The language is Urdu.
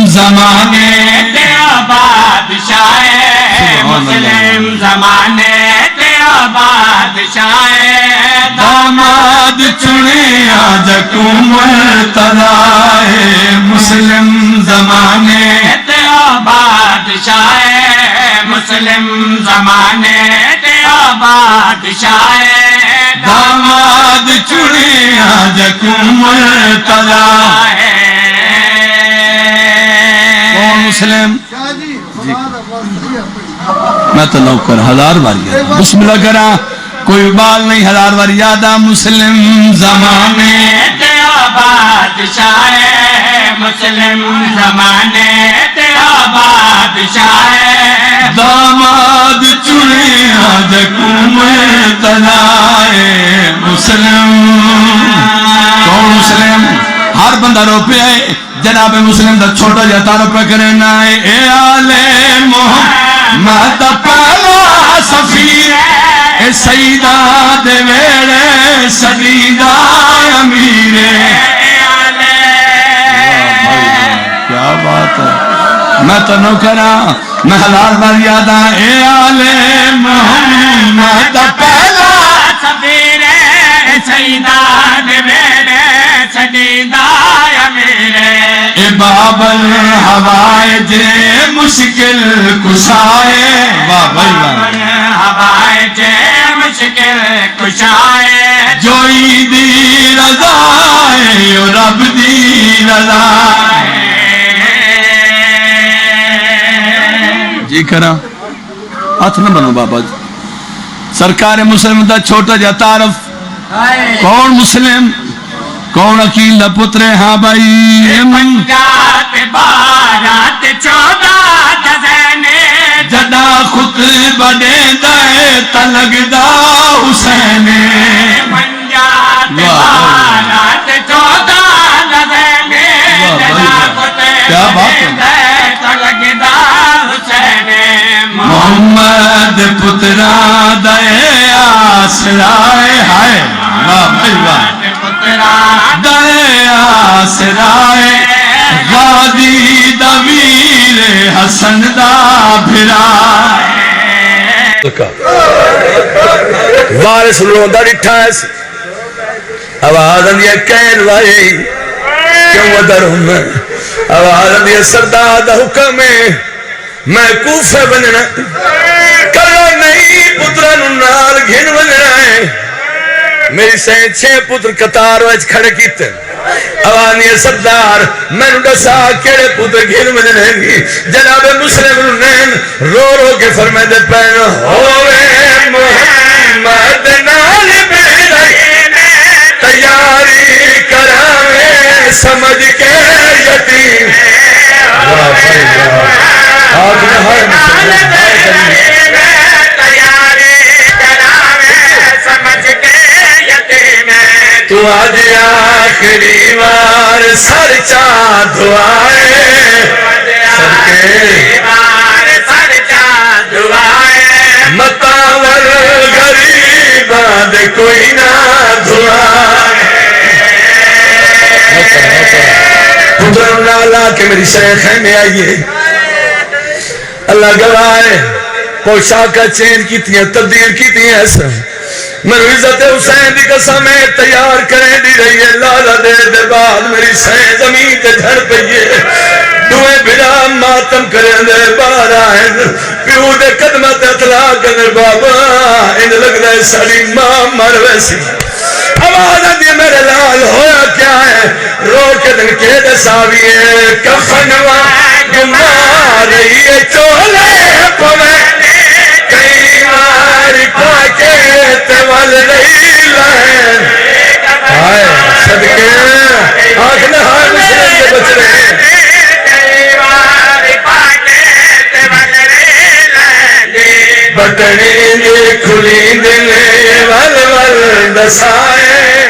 زمانے تیرا بادشاہ مسلم زمانے تیرا بادشاہ داماد چنے آج مرتضی مسلم زمانے تیرا بادشاہ مسلم زمانے تیرا بادشاہ داماد چنے آج مرتضی کون مسلم میں تو نوکر 1000 بار یاد بسم اللہ کرا کوئی بال نہیں 1000 بار یاد مسلم زمانے تیرا بادشاہ مسلم زمانے تیرا بادشاہ داماد چنے آج مرتضی مسلم کون مسلم ہر بندہ رو پہ آئے جناب مسلم دا چھوٹا جاتا رو پہ کرنا ہے اے آل محمد پہلا سفیر اے سیدہ دے ویڑے سدیدہ امیر کیا بات ہے میں تو نو کرا میں 1000 بار یاد اے آل محمد پہلا سفیر اے سیدہ دے ویڑے سدیدہ امیر اے بابل حوائج مشکل کشائے بابل حوائج مشکل کشائے جوئی دی رضائے رب دی رضائے جی کرا ہاتھ نہ بنو بابا جی سرکار مسلم دا چھوٹا جا تعارف کون مسلم کون عقیل پتر ہاں بھائی پنجات 12 14 دزینے جدا خود بڑے دائے تلگ دا حسین پنجات 12 14 دزینے جدا خود بڑے دائے تلگ دا حسین محمد پترہ دائے آسرائے ہائے محمد دائے آسرائے غادی دویر حسن دا بھرائے وارث لوندہ ڈٹھا ہے آواز اندیا کہن وائی کیوں ودر ہوں میں آواز اندیا سردار دا حکم ہے میں کوفے بننا کرو نہیں پتران نال گھن بننا ہے میری سین 6 پتر قطار ویچ کھڑے کیتے اوانی سردار میں نے ڈسا کیڑے پتر گھر میں دنے گی جناب مسلم رنین رو رو کے فرمائے دے پہنو ہوئے محمد نال بیرین تیاری کراوے سمجھ کے یتیم آج نہائے مسلم تو آج آخری بار سر چاند دعائے سر چاند دعائے متاور غریبان دے کوئی نہ دعائے پتر نالا کہ میری شیخ ہے میں آئیے اللہ گواہ پوشاکہ چینج کی تھی تبدیل کی تھی ایسا میں عزت حسین دی قسم تیار کریں دی رہی ہے لالا دے دے بعد میری سین زمین تے جھڑ پئیے دوئے بلا ماتم کریں دے بار آئیں پیو دے قدمت اطلاع کریں بابا ان لگ دے ساڑی ماں مر ویسی آواز دی میرے لال ہویا کیا ہے رو کے دن کے دے ساویے کفن گمار رہی ہے چولے پوے کئی ماری پاکے تیوال رہی لائن آئے صدقے آنکھ نہائے مسلم کے بچ رہے ہیں بٹنی جی کھلی دلے ول ول دسائے